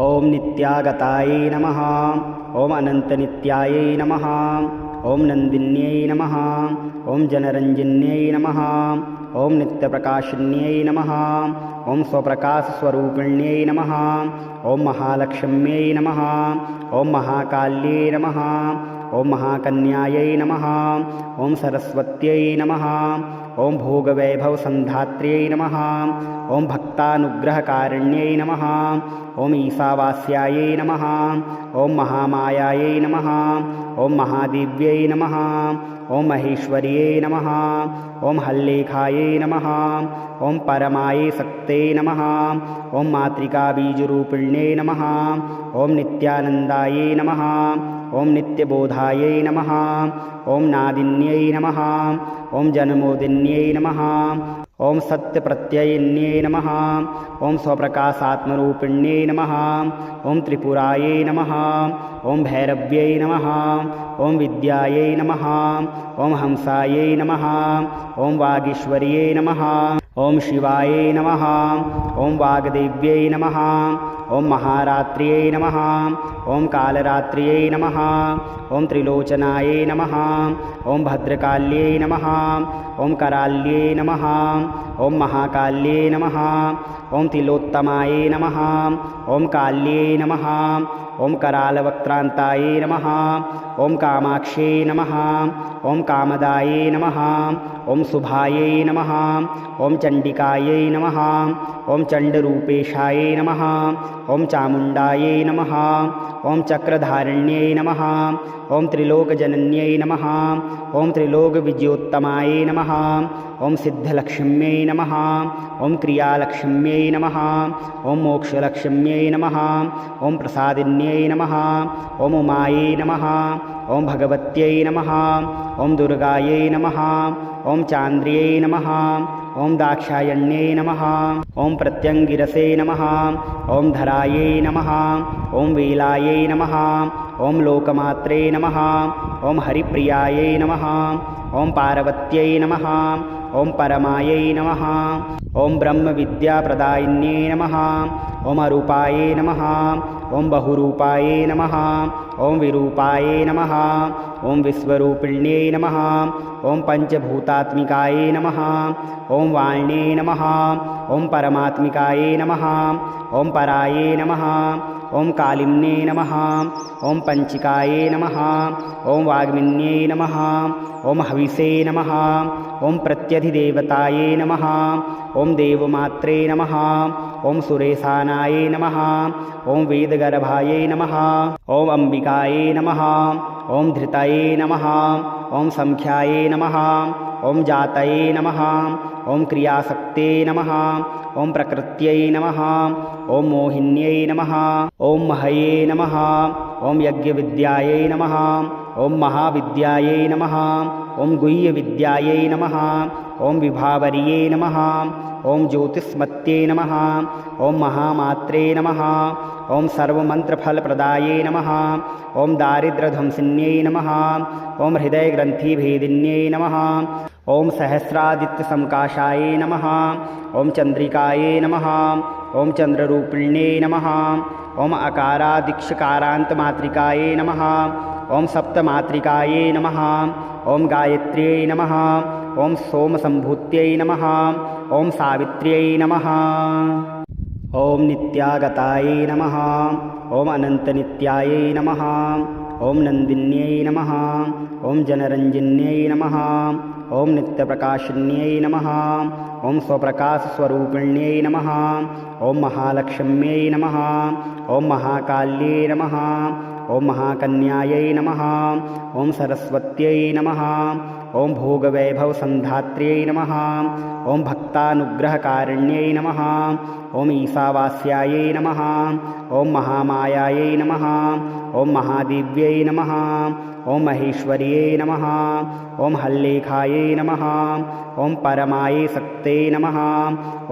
ओम नित्यागतायै नमः। ओम अनन्तनित्यायै नमः। ओम नन्दिन्यै नमः। ओम जनरञ्जन्यै नमः। ओम नित्यप्रकाशिन्यै नमः। ओम स्वप्रकाशस्वरूपिण्यै नमः। ओम महालक्ष्म्यै नमः। ओम महाकाल्यै नमः। ओम महाकन्यायै नमः। ओम सरस्वत्यै नमः। ओम भोगवैभवसन्धात्र्यै नमः। ओम भक्तानुग्रहकारिण्यै नमः। ओम ईशावास्यायै नमः। ओम महामायायै नमः। ओम महादेव्यै नमः। ओम महेश्वर्यै नमः। ओम हल्लेखायै नमः। ओम परमायै शक्त्यै नमः। ओम मातृकाबीजरूपिण्यै नमः। ओम नित्यानन्दायै नमः। ओम नित्यबोधायै नमः। ओम नादिन्यै नमः। ओम जन्मोदिन्यै नमः। ओम सत्यप्रत्ययिन्यै नमः। ओम स्वप्रकाशात्मरूपिण्यै नमः। ओम त्रिपुरायै नमः। ओम भैरव्यै नमः। ओम विद्यायै नमः। ओम हंसायै नमः। ओम वागीश्वर्यै नमः। ओम शिवायै नमः। ओम वाग्देव्यै नमः। ओम महारात्र्यै नमः। ओम कालरात्र्यै नमः। ओम त्रिलोचनायै नमः। ओम भद्रकाल्यै नमः। ओम कराल्यै नमः। ओम महाकाल्यै नमः। ओम तिलोत्तमायै नमः। ओम काल्यै नमः। ओम करालवक्त्रान्तायै नमः। ओम कामाक्ष्यै नमः। ओम कामदायै नमः। ओम शुभायै नमः। ओम चण्डिकायै नमः। ओम चण्डरूपेशायै नमः। ओम चामुण्डायै नमः। ओम चक्रधारिण्यै नमः। ओम त्रिलोकजनन्यै नमः। ओम त्रिलोकविजयोत्तमायै नमः। ओम सिद्धलक्ष्म्यै नमः। ओम क्रियालक्ष्म्यै नमः। ओम मोक्षलक्ष्म्यै नमः। ओम प्रसादिन्यै नमः। ओम उमायै नमः। ओम भगवत्यै नमः। ओम दुर्गायै नमः। ओम चान्द्र्यै नमः। ओम दाक्षायण्यै नमः। ओम प्रत्यङ्गिरसे नमः। ओम धरायै नमः। ओम वेलायै नमः। ओम लोकमात्रे नमः। ओम हरिप्रियायै नमः। ओम पार्वत्यै नमः। ओम परमायै नमः। ओम ब्रह्मविद्याप्रदायिन्यै नमः। ओम अरूपायै नमः। ओम बहुरूपायै नमः। ओम विरूपायै नमः। ओम विश्वरूपिण्यै नमः। ओम पंचभूतात्मिकायै नमः। ओम वाण्यै नमः। ओम परमात्मिकायै नमः। ओम परायै नमः। ओम कालिम्ने नमः। ओम पंचिकायै नमः। ओम वाग्मिन्यै नमः। ओम हविषे नमः। ओम प्रत्यधिदेवतायै नमः। ओम देवमात्रे नमः। ओम सुरेशानायै नमः। ओम वेदगर्भायै नमः। ओम अंबिकायै नमः। ओम धृतये नमः। ओम संख्यायै नमः। ओम जातये नमः। ओम क्रियाशक्त्यै नमः। ओम प्रकृत्यै नमः। ओम मोहिन्यै नमः। ओम महये नमः। ओम यज्ञविद्यायै नमः। ओम महाविद्यायै नमः। ओम गुह्यविद्यायै नमः। ओम विभावर्यै नमः। ओम ज्योतिष्मत्यै नमः। ओम महामात्रे नमः। ओम सर्वमन्त्रफलप्रदायै नमः। ओम दारिद्र्यध्वंसिन्यै नमः। ओम हृदयग्रन्थिभेदिन्यै नमः। ओम सहस्रादित्यसंकाशायै नमः। ओम चन्द्रिकायै नमः। ओम चन्द्ररूपिण्यै नमः। ओम अकारादिक्षकारान्तमात्रिकायै नमः। ओम सप्तमात्रिकायै नमः। ओम गायत्र्यै नमः। ओम सोमसम्भूत्यै नमः। ओम सावित्र्यै नमः। ओम नित्यागतायै नमः। ओम अनन्तनित्यायै नमः। ओम नन्दिन्यै नमः। ओम जनरञ्जन्यै नमः। ओम नित्यप्रकाशिन्यै नमः। ओम स्वप्रकाशस्वरूपिण्यै नमः। ओम महालक्ष्म्यै नमः। ओम महाकाल्यै नमः। ओम महाकन्यायै नमः। ओम सरस्वत्यै नमः। ओम भोगवैभवसन्धात्र्यै नमः। ओम भक्तानुग्रहकारिण्यै नमः। ओम ईशावास्यायै नमः। ओम महामायायै नमः। ओम महादेव्यै नमः। ओम महेश्वर्यै नमः। ओम हल्लेखायै नमः। ओम परमायै शक्त्यै नमः।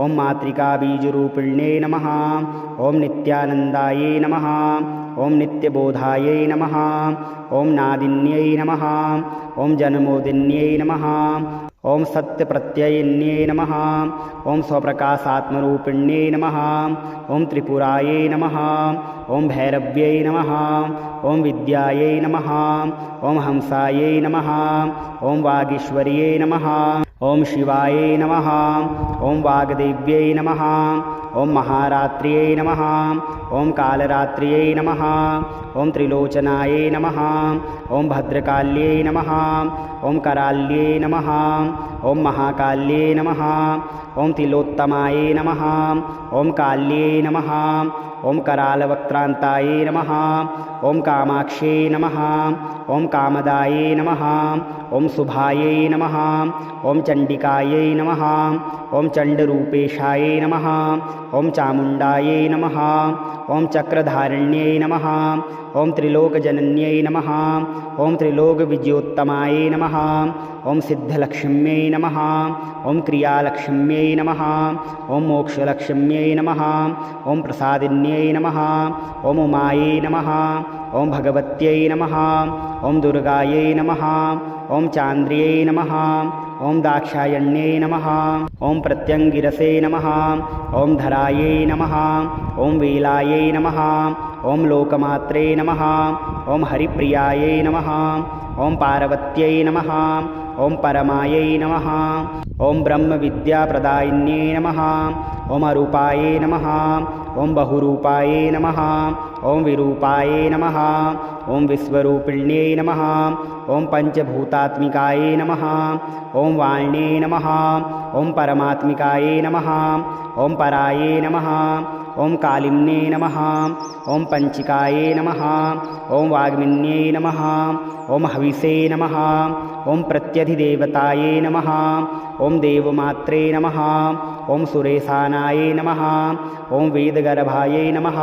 ओम मातृकाबीजरूपिण्यै नमः। ओम नित्यानन्दायै नमः। ओम नित्यबोधायै नमः। ओम नादिन्यै नमः। ओम जन्मोदिन्यै नमः। ओम सत्यप्रत्ययिन्ये नमः। ओम स्वप्रकाशात्मरूपिण्ये नमः। ओम त्रिपुरायै नमः। ओम भैरव्यै नमः। ओम विद्यायै नमः। ओम हंसायै नमः। ओम वागीश्वर्यै नमः। ओम शिवायै नमः। ओम वाग्देव्यै नमः। ओम महारात्र्यै नमः। ओम कालरात्र्यै नमः। ओम त्रिलोचनायै नमः। ओम भद्रकाल्यै नमः। ओम कराल्यै नमः। ओम महाकाल्यै नमः। ओम तिलोत्तमायै नमः। ओम काल्यै नमः। ओम करालवक्त्रान्तायै नमः। ओम कामाक्ष्यै नमः। ओम कामदायै नमः। ओम शुभायै नमः। ओम चण्डिकायै नमः। ओम चण्डरूपेशायै नमः। ओम चामुण्डायै नमः। ओम चक्रधारिण्यै नमः। ओम त्रिलोकजनन्यै नमः। ओम त्रिलोकविजयोत्तमायै नमः। ओम सिद्धलक्ष्म्यै नमः। ओम क्रियालक्ष्म्यै नमः। ओम मोक्षलक्ष्म्यै नमः। ओम प्रसादिन्यै नमः। ओम उमायै नमः। ओम भगवत्यै नमः। ओम दुर्गायै नमः। ओम चान्द्र्यै नमः। ओम दाक्षायण्यै नमः। ओम प्रत्यङ्गिरसे नमः। ओम धरायै नमः। ओम वेलायै नमः। ओम लोकमात्रे नमः। ओम हरिप्रियायै नमः। ओम पार्वत्यै नमः। ओम परमायै नमः। ओम ब्रह्मविद्याप्रदायिन्ये नमः। ओम अरूपायै नमः। ओम बहुरूपायै नमः। ओम विरूपायै नमः। ओम विश्वरूपिण्यै नमः। ओम पंचभूतात्मिकायै नमः। ओम वाण्यै नमः। ओम परमात्मिकायै नमः। ओम परायै नमः। ओम कालिम्ने नमः। ओम पंचिकायै नमः। ओम वाग्मिन्यै नमः। ओम हविषे नमः। ओम प्रत्यधिदेवतायै नमः। ओम देवमात्रे नमः। ओम सुरेशानायै नमः। ओम वेदगर्भायै नमः।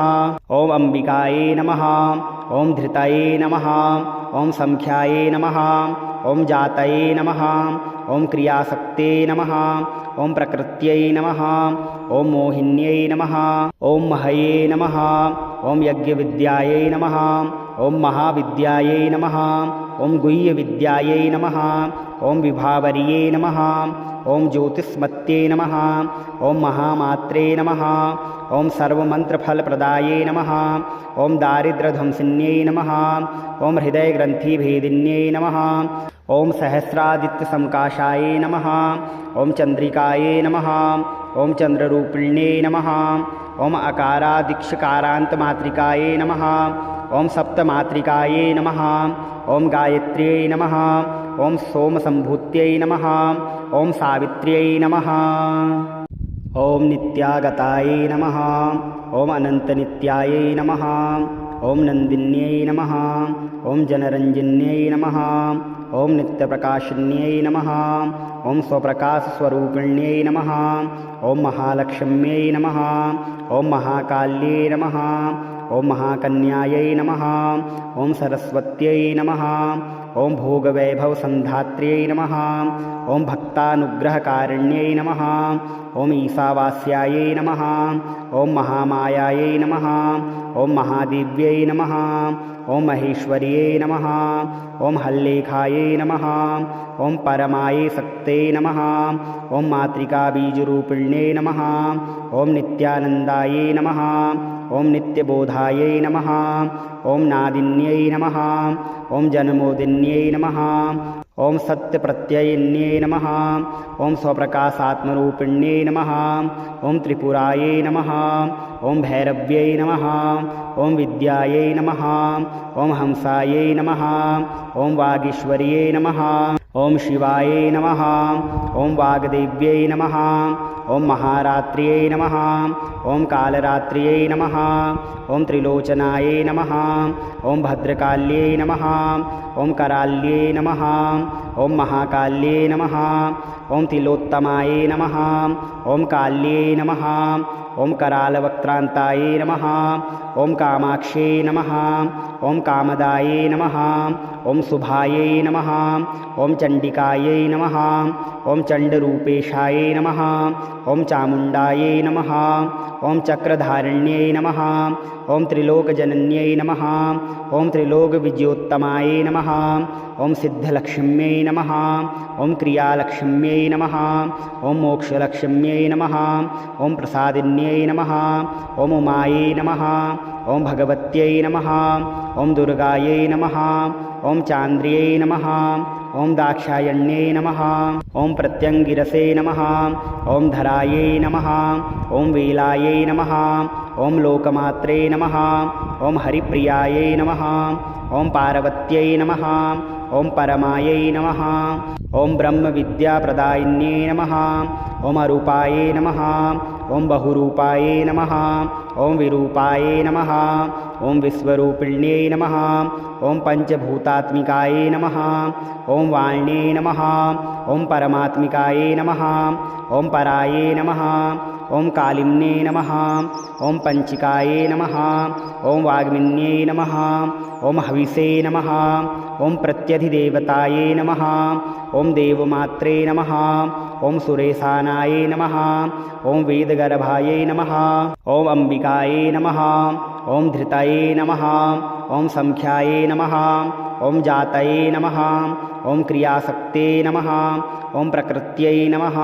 ओम अंबिकायै नमः। ओम धृतये नमः। ओम संख्यायै नमः। ओम जातये नमः। ओम क्रियाशक्ते नमः। ओम प्रकृत्यै नमः। ओम मोहिन्यै नमः। ओम महये नमः। ओम यज्ञविद्यायै नमः। ओम महाविद्यायै नमः। ओम गुह्यविद्यायै नमः। ओम विभावर्यै नमः। ओम ज्योतिष्मत्यै नमः। ओम महामात्रे नमः। ओम सर्वमन्त्रफलप्रदायै नमः। ओम दारिद्र्यध्वंसिन्यै नमः। ओम हृदयग्रन्थिभेदिन्यै नमः। ओम सहस्रादित्यसंकाशायै नमः। ओम चन्द्रिकायै नमः। ओम चन्द्ररूपिण्यै नमः। ओम अकारादिक्षकारान्तमात्रिकायै नमः। ओम सप्तमात्रिकायै नमः। ओम गायत्र्यै नमः। ओम सोमसम्भूत्यै नमः। ओम सावित्र्यै नमः। ओम नित्यागतायै नमः। ओम अनन्तनित्यायै नमः। ओम नन्दिन्यै नमः। ओम जनरञ्जिन्यै नमः। ओम नित्यप्रकाशिन्यै नमः। ओम स्वप्रकाशस्वरूपिण्यै नमः। ओम महालक्ष्म्यै नमः। ओम महाकाल्यै नमः। ओम महाकन्यायै नमः। ओम सरस्वत्यै नमः। ओम भोगवैभवसन्धात्र्यै नमः। ओम भक्तानुग्रहकारिण्यै नमः। ओम ईशावास्यायै नमः। ओम महामायायै नमः। ओम महादेव्यै नमः। ओम महेश्वर्यै नमः। ओम हल्लेखायै नमः। ओम परमायै शक्त्यै नमः। ओम मातृकाबीजरूपिण्यै नमः। ओम नित्यानन्दायै नमः। ओम नित्यबोधायै नमः। ओम नादिन्यै नमः। ओम जन्मोदिन्यै नमः। ओम सत्यप्रत्ययिन्ये नमः। ओम स्वप्रकाशात्मरूपिण्ये नमः। ओम त्रिपुरायै नमः। ओम भैरव्यै नमः। ओम विद्यायै नमः। ओम हंसायै नमः। ओम वागीश्वर्यै नमः। ओम शिवायै नमः। ओम वाग्देव्यै नमः। ओम महारात्र्यै नमः। ओम कालरात्र्यै नमः। ओम त्रिलोचनायै नमः। ओम भद्रकाल्यै नमः। ओम कराल्यै नमः। ओम महाकाल्यै नमः। ओम तिलोत्तमायै नमः। ओम काल्यै नमः। ओम करालवक्त्रान्तायै नमः। ओम कामाक्ष्यै नमः। ओम कामदायै नमः। ओम शुभायै नमः। ओम चण्डिकायै नमः। ॐ चण्डरूपेशायै नमः ॐ चामुण्डायै नमः ॐ चक्रधारिण्यै नमः ॐ त्रिलोकजनन्यै नमः ॐ त्रिलोकविजयोत्तमायै नमः ॐ सिद्धलक्ष्म्यै नमः ॐ क्रियालक्ष्म्यै नमः ॐ मोक्षलक्ष्म्यै नमः ॐ प्रसादिन्यै नमः ॐ उमायै नमः ॐ भगवत्यै नमः ॐ दुर्गायै नमः ॐ चान्द्र्यै नमः ॐ दाक्षायण्यै नमः ॐ प्रत्यङ्गिरसे नमः ॐ धरायै नमः ॐ वेलायै नमः ॐ लोकमात्रे नमः ॐ हरिप्रियायै नमः ॐ पार्वत्यै नमः ॐ परमायै नमः ॐ ब्रह्मविद्याप्रदायिन्यै नमः ॐ अरूपायै नमः ॐ बहुरूपायै नमः ॐ विरूपायै नमः ॐ विश्वरूपिण्यै नमः ॐ पञ्चभूतात्मिकायै नमः ॐ वाण्यै नमः ॐ परमात्मिकायै नमः ॐ परायै नमः ॐ कालिम्ने नमः ॐ पञ्चिकायै नमः ॐ वाग्मिन्यै नमः ॐ हविषे नमः ॐ प्रत्यधिदेवतायै नमः ॐ देवमात्रे नमः ॐ सुरेशानायै नमः ॐ वेदगर्भायै नमः ॐ अम्बिकायै नमः ॐ धृतये नमः ॐ संख्यायै नमः ॐ जातये नमः ॐ क्रियाशक्ते नमः ॐ प्रकृत्यै नमः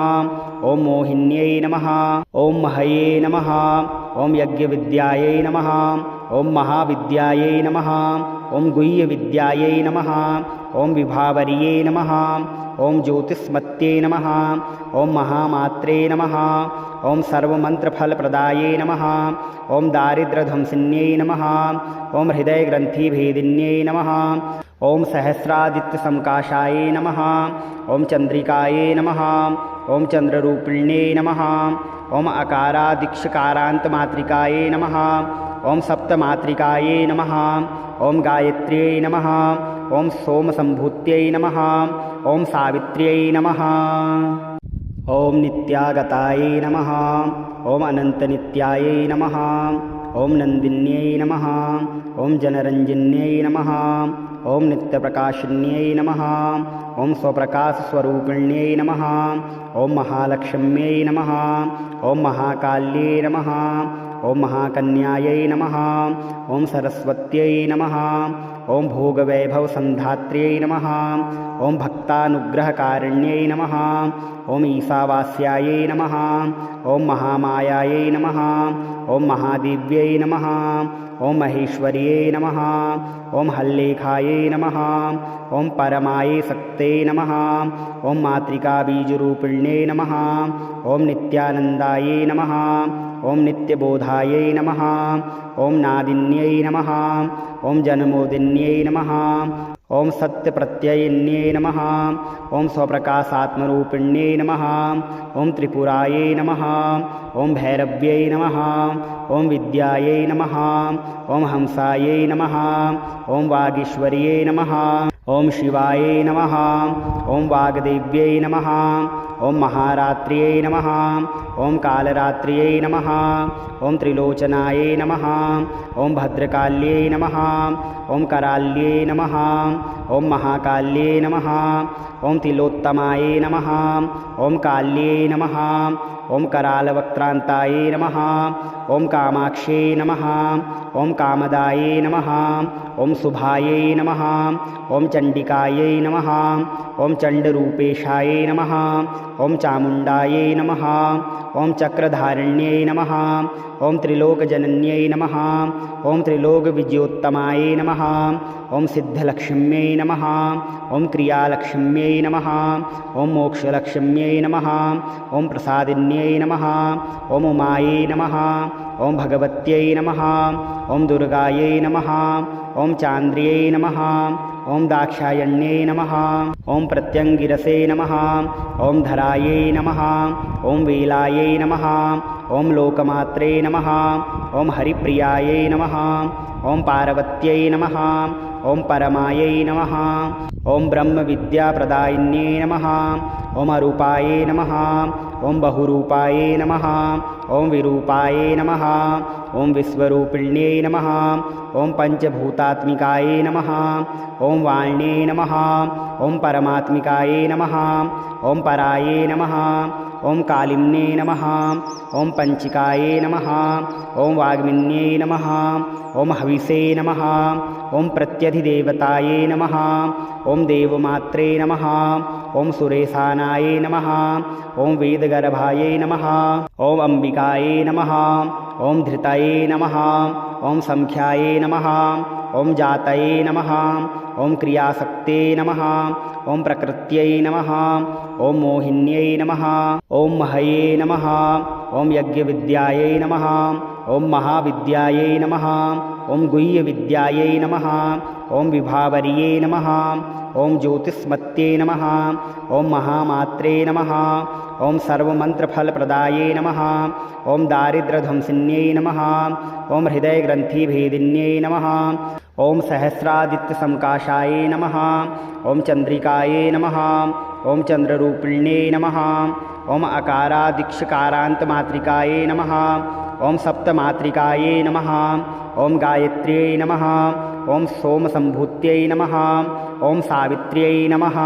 ॐ मोहिन्यै नमः ॐ महये नमः ॐ यज्ञविद्यायै नमः ॐ महाविद्यायै नमः ॐ गुह्यविद्यायै नमः ॐ विभावर्यै नमः ॐ ज्योतिष्मत्यै नमः ॐ महामात्रे नमः ॐ सर्वमन्त्रफलप्रदायै नमः ॐ दारिद्र्यध्वंसिन्यै नमः ॐ हृदयग्रन्थिभेदिन्यै नमः ॐ सहस्रादित्यसंकाशायै नमः ॐ चन्द्रिकायै नमः ॐ चन्द्ररूपिण्यै नमः ॐ अकारादिक्षकारान्तमात्रिकायै नमः ॐ सप्तमात्रिकायै नमः ॐ गायत्र्यै नमः ॐ सोमसम्भूत्यै नमः ॐ सावित्र्यै नमः ॐ नित्यागतायै नमः ॐ अनन्तनित्यायै नमः ॐ नन्दिन्यै नमः ॐ जनरञ्जिन्यै नमः ॐ नित्यप्रकाशिन्यै नमः ॐ स्वप्रकाशस्वरूपिण्यै नमः ॐ महालक्ष्म्यै नमः ॐ महाकाल्यै नमः ॐ महाकन्यायै नमः ॐ सरस्वत्यै नमः ॐ भोगवैभवसन्धात्र्यै नमः ॐ भक्तानुग्रहकारिण्यै नमः ॐ ईशावास्यायै नमः ॐ महामायायै नमः ॐ महादेव्यै नमः ॐ महेश्वर्यै नमः ॐ हल्लेखायै नमः ॐ परमायै शक्ते नमः ॐ मातृकाबीजरूपिण्यै नमः ॐ नित्यानन्दायै नमः ॐ नित्यबोधायै नमः ॐ नादिन्यै नमः ॐ जन्मोदिन्यै नमः ॐ सत्यप्रत्ययिन्यै नमः ॐ स्वप्रकाशात्मरूपिण्यै नमः ॐ त्रिपुरायै नमः ॐ भैरव्यै नमः ॐ विद्यायै नमः ॐ हंसायै नमः ॐ वागीश्वर्यै नमः ॐ शिवायै नमः ॐ वाग्देव्यै नमः ॐ महारात्र्यै नमः ॐ कालरात्र्यै नमः ॐ त्रिलोचनायै नमः ॐ भद्रकाल्यै नमः ॐ कराल्यै नमः ॐ महाकाल्यै नमः ॐ तिलोत्तमायै नमः ॐ काल्यै नमः ॐ करालवक्त्रान्तायै नमः ॐ कामाक्ष्यै नमः ॐ कामदायै नमः ॐ शुभायै नमः ॐ चण्डिकायै नमः ॐ चण्डरूपेशायै नमः ॐ चामुण्डायै नमः ॐ चक्रधारिण्यै नमः ॐ त्रिलोकजनन्यै नमः ॐ त्रिलोकविजयोत्तमायै नमः ॐ सिद्धलक्ष्म्यै नमः ॐ क्रियालक्ष्म्यै नमः ॐ मोक्षलक्ष्म्यै नमः ॐ प्रसादिन्यै नमः ॐ उमायै नमः ॐ भगवत्यै नमः ॐ दुर्गायै नमः ॐ चान्द्र्यै नमः ॐ दाक्षायण्यै नमः ॐ प्रत्यङ्गिरसे नमः ॐ धरायै नमः ॐ वेलायै नमः ॐ लोकमात्रे नमः ॐ हरिप्रियायै नमः ॐ पार्वत्यै नमः ॐ परमायै नमः ॐ ब्रह्मविद्याप्रदायिन्यै नमः ॐ अरूपायै नमः ॐ बहुरूपायै नमः ॐ विरूपायै नमः ॐ विश्वरूपिण्यै नमः ॐ पञ्चभूतात्मिकायै नमः ॐ वाण्यै नमः ॐ परमात्मिकायै नमः ॐ परायै नमः ॐ कालिम्ने नमः ॐ पञ्चिकायै नमः ॐ वाग्मिन्यै नमः ॐ हविषे नमः ॐ प्रत्यधिदेवतायै नमः ॐ देवमात्रे नमः ॐ सुरेशानायै नमः ॐ वेदगर्भायै नमः ॐ अम्बिकायै नमः ॐ धृतये नमः ॐ संख्यायै नमः ॐ जातये नमः ॐ क्रियाशक्ते नमः ॐ प्रकृत्यै नमः ॐ मोहिन्यै नमः ॐ महये नमः ॐ यज्ञविद्यायै नमः ॐ महाविद्यायै नमः ॐ गुह्यविद्यायै नमः ॐ विभावर्यै नमः ॐ ज्योतिष्मत्यै नमः ॐ महामात्रे नमः ॐ सर्वमन्त्रफलप्रदायै नमः ॐ दारिद्र्यध्वंसिन्यै नमः ॐ हृदयग्रन्थिभेदिन्यै नमः ॐ सहस्रादित्यसंकाशायै नमः ॐ चन्द्रिकायै नमः ॐ चन्द्ररूपिण्यै नमः ॐ अकारादिक्षकारान्तमात्रिकायै नमः ॐ सप्तमात्रिकायै नमः ॐ गायत्र्यै नमः ॐ सोमसम्भूत्यै नमः ॐ सावित्र्यै नमः।